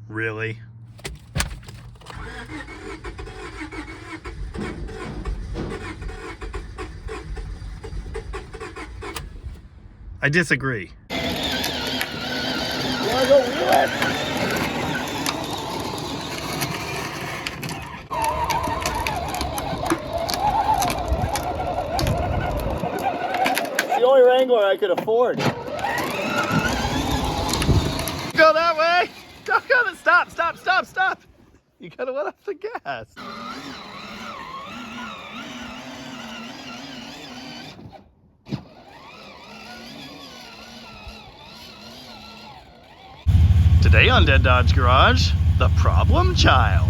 Really? I disagree. You wanna go wheel it? It's the only Wrangler I could afford. Go that way! Don't go! Stop! Stop! Stop! Stop! You gotta let off the gas. Today on Dead Dodge Garage, the problem child.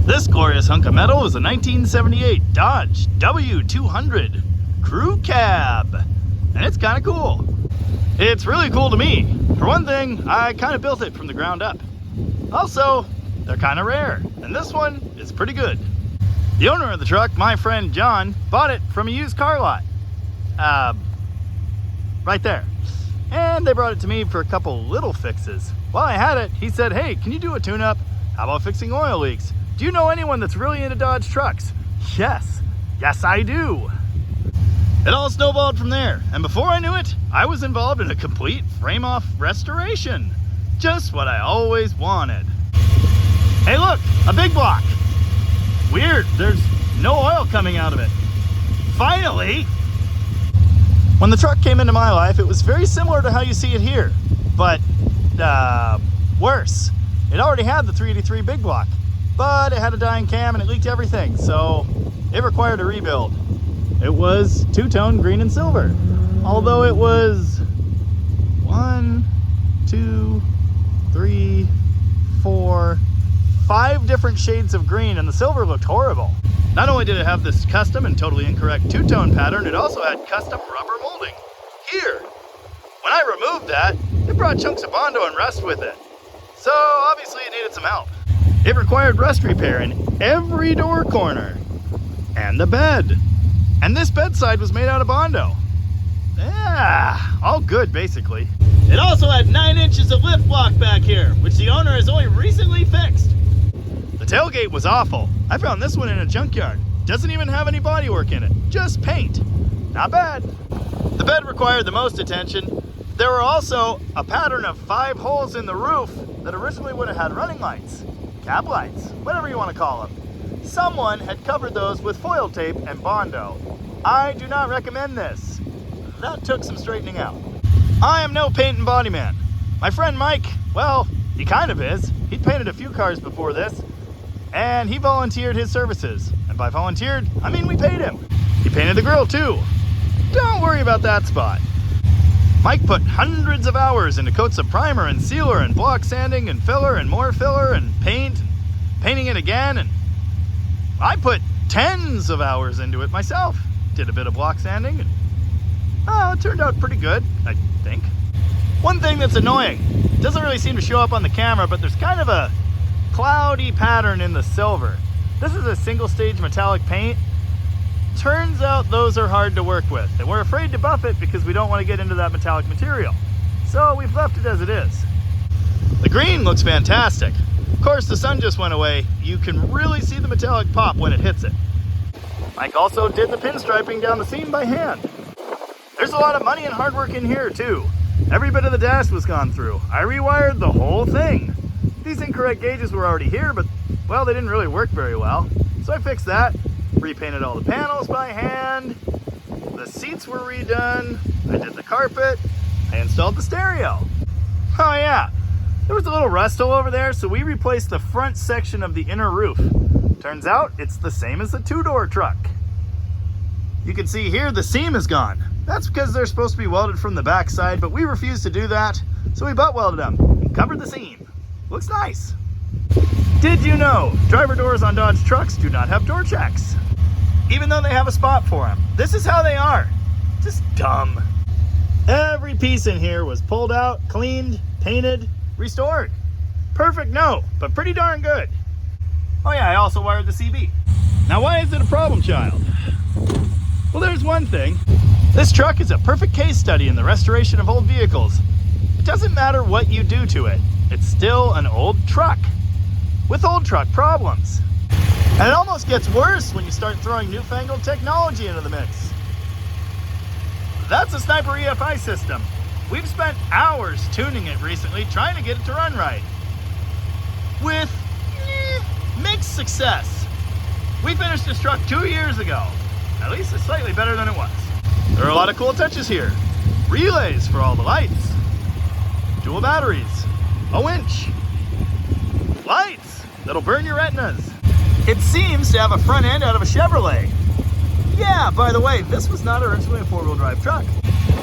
This glorious hunk of metal is a 1978 Dodge W200 crew cab, and it's kind of cool. It's really cool to me. For one thing, I kind of built it from the ground up. Also, they're kind of rare, and this one is pretty good. The owner of the truck, my friend John, bought it from a used car lot. Right there. And they brought it to me for a couple little fixes. While I had it, he said, hey, can you do a tune-up? How about fixing oil leaks? Do you know anyone that's really into Dodge trucks? Yes. Yes, I do. It all snowballed from there, and before I knew it, I was involved in a complete frame-off restoration. Just what I always wanted. Hey look, a big block. Weird, there's no oil coming out of it. Finally! When the truck came into my life, it was very similar to how you see it here, but worse. It already had the 383 big block, but it had a dying cam and it leaked everything, so it required a rebuild. It was two-tone green and silver, although it was 1, 2, 3, 4, 5 different shades of green, and the silver looked horrible. Not only did it have this custom and totally incorrect two-tone pattern, it also had custom rubber molding. Here, when I removed that, it brought chunks of Bondo and rust with it. So obviously it needed some help. It required rust repair in every door corner. And the bed. And this bedside was made out of Bondo. Yeah, all good basically. It also had 9 inches of lift block back here, which the owner has only recently fixed. The tailgate was awful. I found this one in a junkyard. Doesn't even have any bodywork in it, just paint. Not bad. The bed required the most attention. There were also a pattern of 5 holes in the roof that originally would have had running lights, cab lights, whatever you want to call them. Someone had covered those with foil tape and Bondo. I do not recommend this. That took some straightening out. I am no paint and body man. My friend Mike, well, he kind of is. He'd painted a few cars before this, and he volunteered his services. And by volunteered, I mean we paid him. He painted the grill too. Don't worry about that spot. Mike put hundreds of hours into coats of primer and sealer and block sanding and filler and more filler and paint and painting it again, and I put tens of hours into it myself. Did a bit of block sanding and it turned out pretty good, I think. One thing that's annoying, doesn't really seem to show up on the camera, but there's kind of a cloudy pattern in the silver. This is a single stage metallic paint. Turns out those are hard to work with, and we're afraid to buff it because we don't want to get into that metallic material. So we've left it as it is. The green looks fantastic. Of course, the sun just went away. You can really see the metallic pop when it hits it. Mike also did the pinstriping down the seam by hand. There's a lot of money and hard work in here too. Every bit of the dash was gone through. I rewired the whole thing. These incorrect gauges were already here, but well, they didn't really work very well. So I fixed that, repainted all the panels by hand, the seats were redone, I did the carpet, I installed the stereo. Oh yeah, there was a little rust all over there, so we replaced the front section of the inner roof. Turns out it's the same as the 2-door truck. You can see here the seam is gone. That's because they're supposed to be welded from the back side, but we refused to do that, so we butt welded them and covered the seam. Looks nice. Did you know driver doors on Dodge trucks do not have door checks? Even though they have a spot for them. This is how they are. Just dumb. Every piece in here was pulled out, cleaned, painted, restored. Perfect, no, but pretty darn good. Oh yeah, I also wired the CB. Now why is it a problem child? Well, there's one thing. This truck is a perfect case study in the restoration of old vehicles. It doesn't matter what you do to it, it's still an old truck with old truck problems. And it almost gets worse when you start throwing newfangled technology into the mix. That's a Sniper Efi system. We've spent hours tuning it recently, trying to get it to run right. With mixed success. We finished this truck 2 years ago. At least it's slightly better than it was. There are a lot of cool touches here. Relays for all the lights. Dual batteries. A winch. Lights that'll burn your retinas. It seems to have a front end out of a Chevrolet. Yeah, by the way, this was not originally a four-wheel drive truck.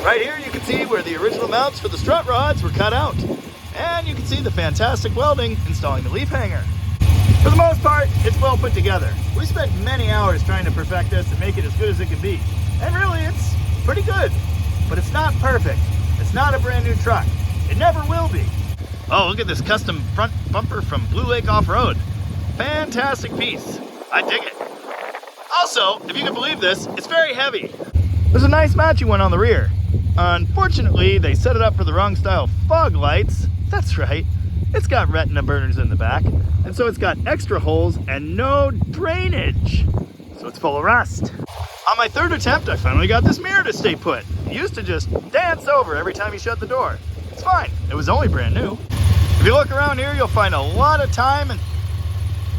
Right here you can see where the original mounts for the strut rods were cut out. And you can see the fantastic welding installing the leaf hanger. For the most part, it's well put together. We spent many hours trying to perfect this and make it as good as it can be. And really, it's pretty good. But it's not perfect. It's not a brand new truck. It never will be. Oh, look at this custom front bumper from Blue Lake Off-Road. Fantastic piece. I dig it. Also, if you can believe this, it's very heavy. There's a nice matching one on the rear. Unfortunately, they set it up for the wrong style fog lights. That's right. It's got retina burners in the back, and so it's got extra holes and no drainage. So it's full of rust. On my third attempt, I finally got this mirror to stay put. It used to just dance over every time you shut the door. It's fine. It was only brand new. If you look around here, you'll find a lot of time and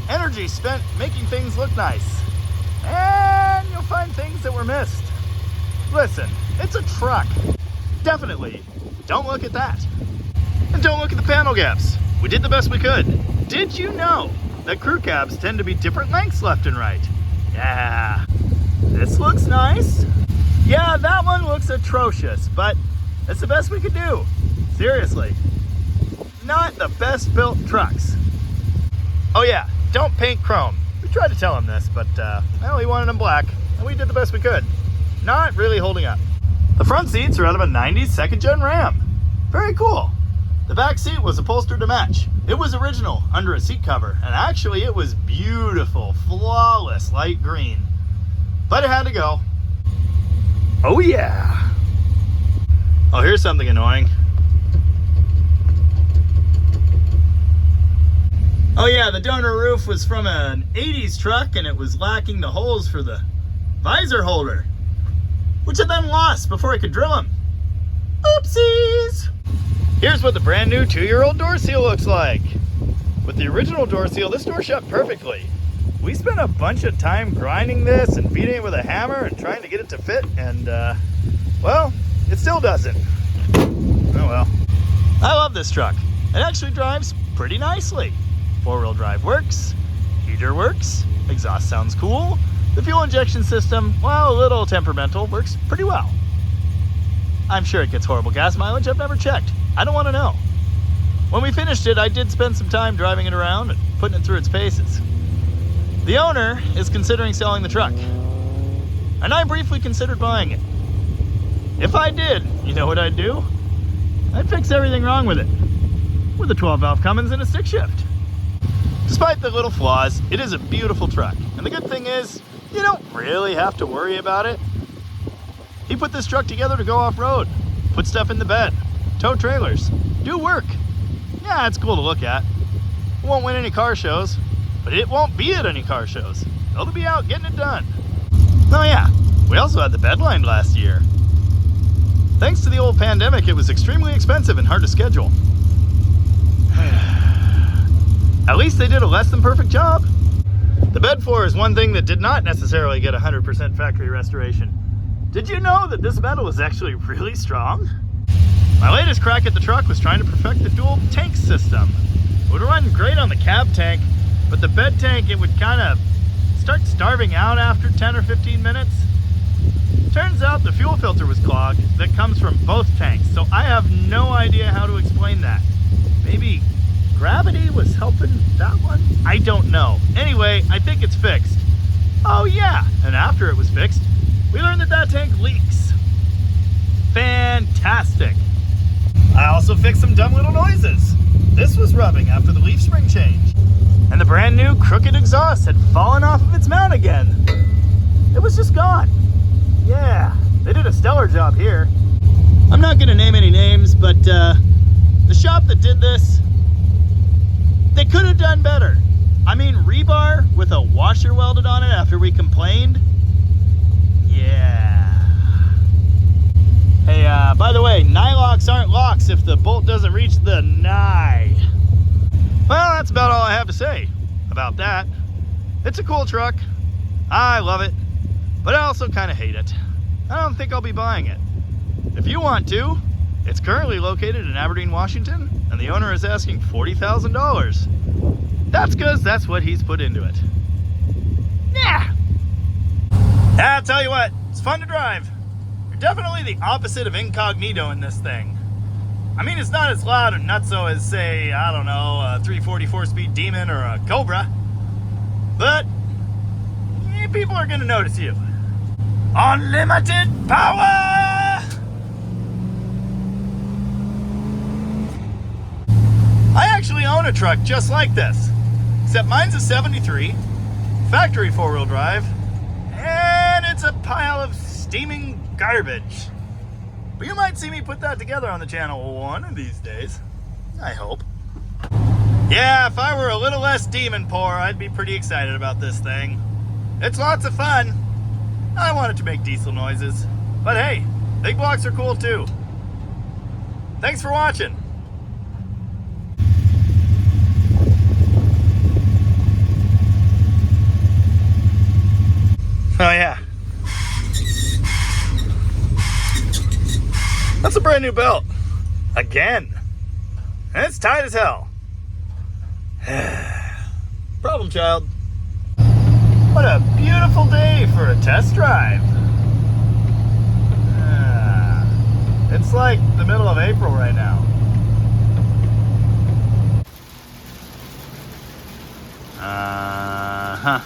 energy spent making things look nice. And you'll find things that were missed. Listen, it's a truck. Definitely don't look at that. And don't look at the panel gaps. We did the best we could. Did you know that crew cabs tend to be different lengths left and right? Yeah. This looks nice. Yeah, that one looks atrocious, but it's the best we could do. Seriously. Not the best built trucks. Oh yeah, don't paint chrome. We tried to tell them this, but well, he wanted them black, and we did the best we could. Not really holding up. The front seats are out of a 90s second gen Ram. Very cool. The back seat was upholstered to match. It was original under a seat cover, and actually it was beautiful, flawless light green. But it had to go. Oh yeah. Oh, here's something annoying. Oh yeah, the donor roof was from an 80s truck and it was lacking the holes for the visor holder, which I then lost before I could drill them. Oopsies! Here's what the brand new 2-year-old door seal looks like. With the original door seal, this door shut perfectly. We spent a bunch of time grinding this and beating it with a hammer and trying to get it to fit, and well, it still doesn't. Oh well. I love this truck. It actually drives pretty nicely. 4-wheel drive works, heater works, exhaust sounds cool. The fuel injection system, while a little temperamental, works pretty well. I'm sure it gets horrible gas mileage. I've never checked. I don't want to know. When we finished it, I did spend some time driving it around and putting it through its paces. The owner is considering selling the truck, and I briefly considered buying it. If I did, you know what I'd do? I'd fix everything wrong with it, with a 12-valve Cummins and a stick shift. Despite the little flaws, it is a beautiful truck, and the good thing is, you don't really have to worry about it. He put this truck together to go off-road, put stuff in the bed, tow trailers, do work. Yeah, it's cool to look at. It won't win any car shows, but it won't be at any car shows. They'll be out getting it done. Oh yeah, we also had the bed lined last year. Thanks to the old pandemic, it was extremely expensive and hard to schedule. At least they did a less than perfect job. The bed floor is one thing that did not necessarily get 100% factory restoration. Did you know that this metal is actually really strong? My latest crack at the truck was trying to perfect the dual tank system. It would run great on the cab tank, but the bed tank, it would kind of start starving out after 10 or 15 minutes. Turns out the fuel filter was clogged that comes from both tanks, so I have no idea how to explain that. Maybe gravity was helping that one? I don't know. Anyway, I think it's fixed. Oh yeah, and after it was fixed, we learned that that tank leaks. Fantastic. I also fixed some dumb little noises. This was rubbing after the leaf spring change. And the brand new crooked exhaust had fallen off of its mount again. It was just gone. Yeah, They did a stellar job here. I'm not gonna name any names, but the shop that did this, they could have done better. I mean, rebar with a washer welded on it after we complained? Yeah. Hey, by the way, nylocks aren't locks if the bolt doesn't reach the nye. Well, that's about all I have to say about that. It's a cool truck. I love it, but I also kind of hate it. I don't think I'll be buying it. If you want to, it's currently located in Aberdeen, Washington, and the owner is asking $40,000. That's because that's what he's put into it. Yeah. I'll tell you what, it's fun to drive. You're definitely the opposite of incognito in this thing. I mean, it's not as loud and nutso as, say, I don't know, a 344-speed Demon or a Cobra. But people are going to notice you. Unlimited power! I actually own a truck just like this. Except mine's a 73, factory four-wheel drive, and it's a pile of steaming garbage. But you might see me put that together on the channel one of these days. I hope. Yeah, if I were a little less demon poor, I'd be pretty excited about this thing. It's lots of fun. I want it to make diesel noises. But hey, big blocks are cool too. Thanks for watching. Oh yeah. That's a brand new belt. Again. And it's tight as hell. Problem child. What a beautiful day for a test drive. It's like the middle of April right now. Uh-huh.